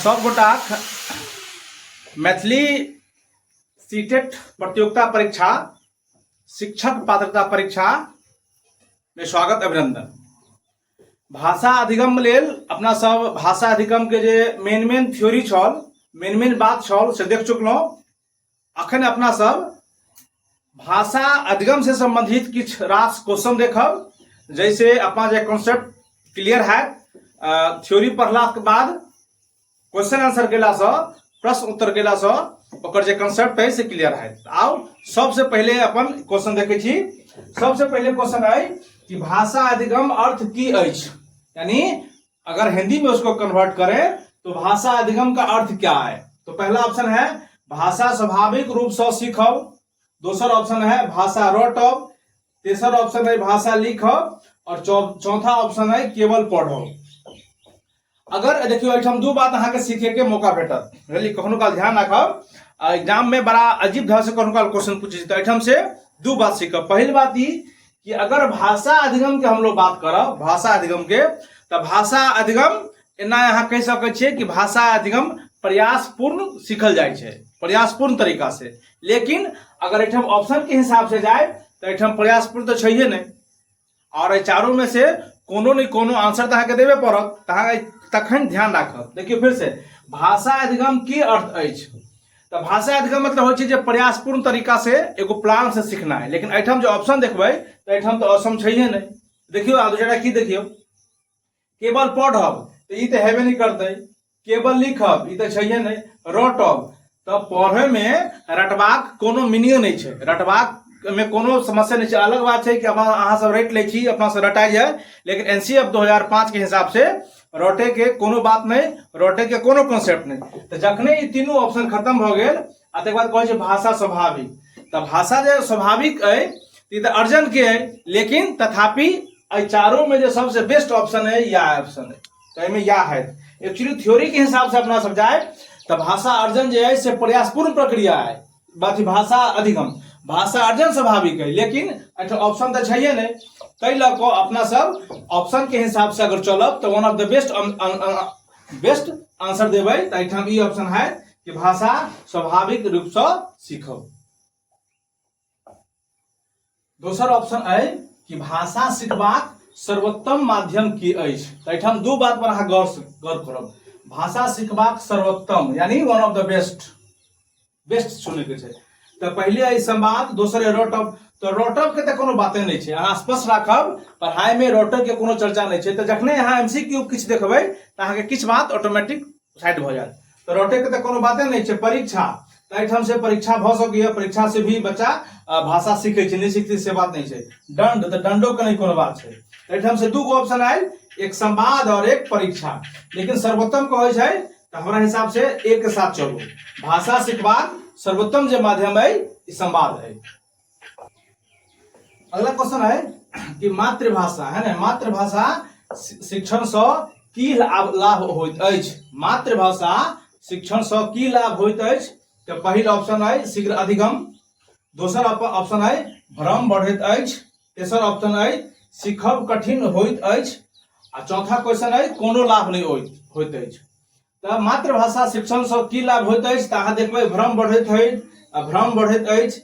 सब गोटाक मैथिली सीटेट प्रतियोगिता परीक्षा शिक्षक पात्रता परीक्षा में स्वागत अभिनंदन। भाषा अधिगम लेल अपना सब भाषा अधिगम के जे मेन थ्योरी छल, मेन बात छल से देख चुकलहुँ। अखन अपना सब भाषा अधिगम से संबंधित किछ रास क्वेश्चन देखब, जैसे अपना जे कॉन्सेप्ट क्लियर है थ्योरी पढ़ला के बाद क्वेश्चन आंसर केला से प्रश्न उत्तर केला से ओकर जे कॉन्सेप्ट है से क्लियर है। आओ सबसे पहले अपन क्वेश्चन देखे छी। सबसे पहले क्वेश्चन है कि भाषा अधिगम अर्थ की अछि, यानी अगर हिंदी में उसको कन्वर्ट करें तो भाषा अधिगम का अर्थ क्या है। तो पहला ऑप्शन है भाषा स्वाभाविक रूप से सीखब, दूसरा ऑप्शन है भाषा रटब, तीसरा ऑप्शन है भाषा लिखब और चौथा ऑप्शन है केवल पढ़ब। अगर देखियो एहिठाम दू बात अहाँ के सीखे के मौका भेटत, बुझलिए। कखनो काल ध्यान राखब, एग्जाम में बड़ा अजीब ढंग से कखनो काल क्वेश्चन पूछे तो एहिठाम से दू बात सीखब। पहली बात ई कि अगर भाषा अधिगम के हम लोग बात करब, भाषा अधिगम के, तो भाषा अधिगम एना अहाँ कह सकै छियै कि भाषा अधिगम प्रयासपूर्ण सीखल जाइ छै, प्रयासपूर्ण तरीका से। लेकिन अगर एहिठाम ऑप्शन के हिसाब से जाए तो एहिठाम प्रयासपूर्ण तो छैहे नहीं, और चारों में से कोनो नहीं कोनो आंसर तो अहाँ के देवे पड़त। तखन ध्यान राखब। देखिए फिर से भाषा अधिगम की अर्थ अछि, तो भाषा अधिगम मतलब होइ छै जे प्रयासपूर्ण तरीका से एगो प्लान से सीखना है। लेकिन एहिठाम जो ऑप्शन देखबै तो एहिठाम तो ऑप्शन छैहे नहीं। देखियो आ दूसरा की देखियो, केवल पढ़ब तो ई तो हेबे नहीं करते, केवल लिखब ई तो छैहे नहीं, रटब तो पढ़े में रटबाक कोनो मीनिंग नहीं छै, रटबाक में कोनो समस्या नहीं छै। अलग बात है कि अहाँ सब रट ले छी, अपना से रटाई जाए, लेकिन एनसीएफ 2005 के हिसाब से रटे के कोनो बात नहीं, रटे के कोनो कॉन्सेप्ट नहीं। तो जखने ई तीनों ऑप्शन खत्म हो गेल आ तकर बाद कहै छै भाषा स्वाभाविक, तो भाषा जे स्वाभाविक है ई तो अर्जन के है, लेकिन तथापि एहि चारों में जो सबसे बेस्ट ऑप्शन है या ऑप्शन है, तो एहिमे या है। एक्चुअली थ्योरी के हिसाब से अपना सब जाए तो भाषा अर्जन जो है से प्रयासपूर्ण प्रक्रिया है, बाकी भाषा अधिगम, भाषा अर्जन स्वाभाविक है, लेकिन ऑप्शन तो छैहे नहीं। तै लऽ अपना सब ऑप्शन के हिसाब से अगर चलब तो one of the best answer देबै। तो एहिठाम ई ऑप्शन है कि भाषा स्वाभाविक रूप से सीखब। दोसर ऑप्शन है कि भाषा सीखबाक सर्वोत्तम माध्यम की अछि। तो एहिठाम दू बात पर अहाँ गौर करब। भाषा सीखबाक सर्वोत्तम यानी वन ऑफ द बेस्ट सुने के छै। तो पहले है संवाद, दूसरे रोटअप। तो रोटअप के तो कोनो बाते नहीं छै, अहाँ स्पष्ट राखब पढ़ाई में रोटअप के कोनो चर्चा नहीं छै। तो जखने अहाँ एमसीक्यू किछ देखबै तो अहाँ के किछ बात ऑटोमेटिक साइड हो जाए। तो रोटे के तो कोनो बाते नहीं छै। परीक्षा, तो एहिठाम से परीक्षा भ सकैए, परीक्षा से भी बच्चा भाषा सीखे छै, नहीं सीखते से बात नहीं छै। दंड, तो दंडो के नहीं कोनो बात छै। एहिठाम से दू गो ऑप्शन आयल, एक संवाद और एक परीक्षा। लेकिन सर्वोत्तम कहै छै तो हमारा हिसाब से एक के साथ चलू, भाषा सीखबाक सर्वोत्तम जो माध्यम है संवाद है। अगला क्वेश्चन है कि मातृभाषा है ना, मातृभाषा शिक्षण से की लाभ होइत अछि। मातृभाषा शिक्षण से की लाभ होइत अछि। तो पहिल ऑप्शन है शीघ्र अधिगम, दोसर ऑप्शन है भ्रम बढ़ैत अछि, तेसर ऑप्शन है सीखब कठिन होइत अछि, आ चौथा क्वेश्चन है कोनो लाभ नहीं होइत अछि। तो मातृभाषा शिक्षण से की लाभ होइत अछि तो अहाँ देखबै भ्रम बढ़ैत अछि,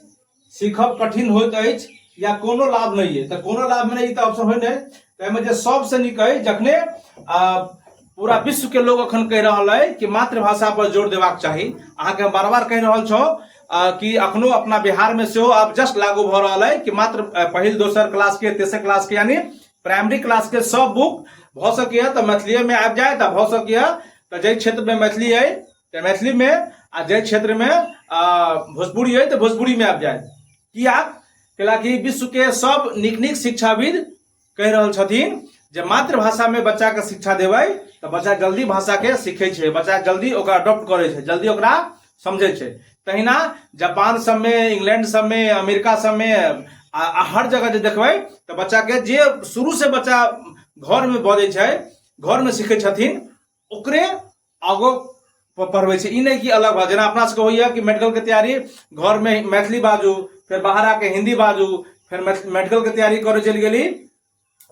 सीखब कठिन होइत अछि, या कोनो लाभ नहीं है। तो कोनो लाभ में नहीं तो ऑप्शन हो नहीं। तो एहिमे जे सबसे नीक है जखने पूरा विश्व के लोग अखन कह रहा है कि मातृभाषा पर जोर देबाक चाहिए। अहाँ के बार बार कह रहा छो कि अखनो अपना बिहार में से अब जस्ट लागू भ रहा है कि मात्र पहिल दोसर क्लास के, तेसर क्लास के, यानी प्राइमरी क्लास के सब बुक भ सके तो मैथिली में आबि जाए, तो भ सके तो जे क्षेत्र में मैथिली है तो मैथिली में, आ जे क्षेत्र में भोजपुरी है तो भोजपुरी में आबि जाए। किया कि विश्व के सब नीक शिक्षाविद कह रहल छथिन जे मातृभाषा में बच्चा के शिक्षा देबै तो बच्चा जल्दी भाषा के सीखे छै, बच्चा जल्दी ओकरा अडॉप्ट करे छै, जल्दी ओकरा समझे छै। तहिना जापान सब में, इंग्लैंड सब में, अमेरिका सब में हर जगह जे देखबै तो बच्चा के जे शुरू से बच्चा घर में बजे छै, घर में सीखे छथिन, ओकरे आगो पढ़बै छै। ई नहीं कि अलग बात, जेना अपना सबके होइए कि मेडिकल के तैयारी घर में मैथिली बाजू, फिर बाहर आके हिंदी बाजू, फिर मेडिकल के तैयारी करे चल गेली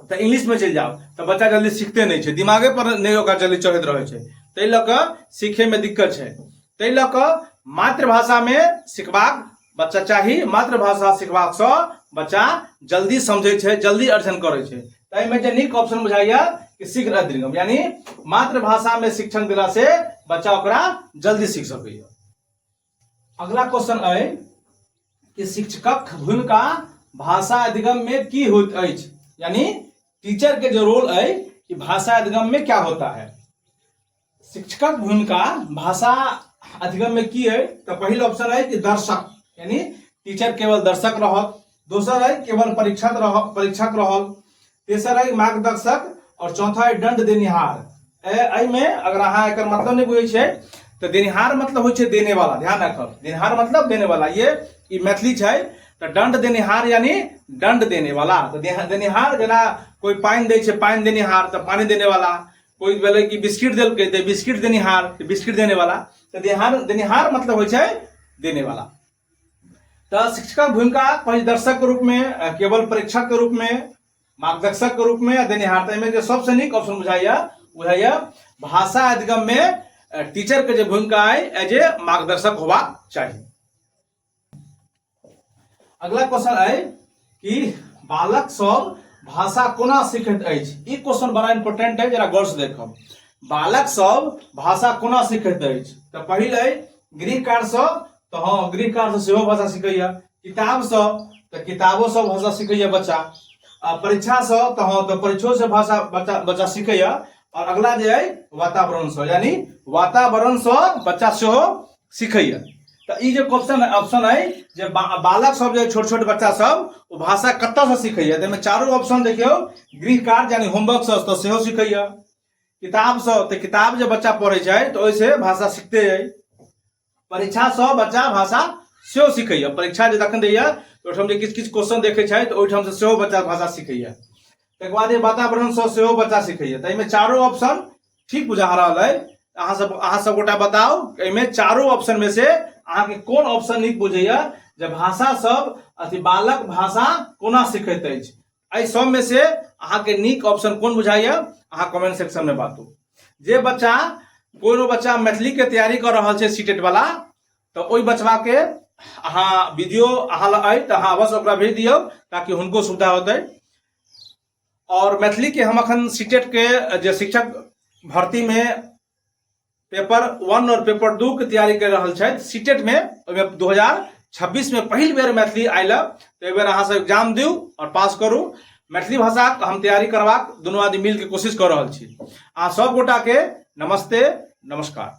तो इंग्लिश में चल जाओ, तो बच्चा जल्दी सीखते नहीं है, दिमागे पर नहीं ओकरा जल्दी चढ़ैत रहे छै। ताहि लऽ कऽ सीखे में दिक्कत छै। ताहि लऽ कऽ मातृभाषा में सिखबाक बच्चा चाही। मातृभाषा सिखबाक सँ बच्चा जल्दी समझै छै, जल्दी अर्जन करै छै। ताहि में जे नीक ऑप्शन बुझाइया कि शीघ्र अधिगम, यानी मातृभाषा में शिक्षण देला से बच्चा ओकरा जल्दी सीख सकैया। अगला क्वेश्चन है कि शिक्षकक भूमिका भाषा अधिगम में की होइत अछि, यानी टीचर के जो रोल है कि भाषा अधिगम में क्या होता है। शिक्षकक भूमिका भाषा अधिगम में की है, तो पहला ऑप्शन है कि दर्शक, यानी टीचर केवल दर्शक रहल। दूसरा है केवल परीक्षक रहल। तेसर है मार्गदर्शक और चौथा है दंड देनिहार। एहि में अगर अहाँ एकर मतलब नहीं बुझे छे तो देनिहार मतलब होय छे देने वाला, ध्यान रखब। देनिहार मतलब देने वाला, ये मैथिली है। तो दंड देनिहार यानी दंड देने वाला। तो देनिहार जना कोई पानी दे छे पानी देनिहार, तो पानी देने वाला। कोई बोले कि बिस्किट देलकै तो बिस्किट देनिहार, तो बिस्किट देने वाला। तो देनिहार मतलब होय छे देने वाला। तो शिक्षक भूमिका पहले दर्शक के रूप में, केवल परीक्षक के रूप में, मार्गदर्शक के रूप में, देनिहार। तो में जो सबसे नीक ऑप्शन बुझाइया भाषा अधिगम में टीचर के जो भूमिका है एज ए मार्गदर्शक होगा चाहिए। अगला क्वेश्चन है कि बालक सब भाषा कोना सीखैत अछि। ई क्वेश्चन बड़ा इंपोर्टेंट है, जरा गौर से देखब। बालक सब भाषा कोना सीखैत अछि। तो पहिल है गृह कार्य से, तो हाँ गृह कार्य से सेहो भाषा सीखैया। किताब से, तो किताबों से भाषा सीखैया बच्चा। परीक्षा से, तो हाँ तो परीक्षो से भाषा बच्चा सीखैया। और अगला जो है वातावरण से, यानी वातावरण से बच्चा सेहो सीखैया। तो ई जो क्वेश्चन ऑप्शन है जे बालक सब जो छोट छोट बच्चा सब वो भाषा कत्ता से सीखैया। तो चारों ऑप्शन देखियो, गृह कार्य यानी होमवर्क से तो सेहो सीखैया। किताब से, तो किताब जो बच्चा पढ़े छै तो ओइसे भाषा सीखते है। परीक्षा से बच्चा भाषा सेहो सीखैया। परीक्षा जे जखन दैया तो ओहिठाम जे किछ क्वेश्चन देखे छै तो ओहिठाम से सेहो बच्चा भाषा सीखैया। तकर बाद वातावरण से सेहो बच्चा सीखैया। तो एहिमे चारों ऑप्शन ठीक बुझा रहल है। अहाँ सब गोटा बताओ एहिमे चारों ऑप्शन में से अहाँ के कोन ऑप्शन नीक बुझैया, जे भाषा सब अथी बालक भाषा कोना सीखैत अछि। एहि सब में से अहाँ के नीक ऑप्शन कोन बुझाइया, अहाँ कमेंट सेक्शन में बातू। जे बच्चा कोनो बच्चा मैथिली के तैयारी कर रहल छै सीटेट वाला, तो ओहि बचवा के अहाँ वीडियो अहाँ आई तो अहाँ अवश्य ओकरा भेज दियो ताकि हुनको सुविधा होते। और मैथिली के हम अखन सीटेट के जे शिक्षक भर्ती में पेपर 1 और पेपर 2 के तैयारी कर रहल छथि सीटेट में, 2026 में पहिल बेर मैथिली आयल। तो एक बेर अहाँ सब एग्जाम दियो और पास करू। मैथिली भाषा हम तैयारी करबाक दुनू आदमी मिल के कोशिश कर रहल छी। अहाँ सब गोटा के नमस्ते, नमस्कार।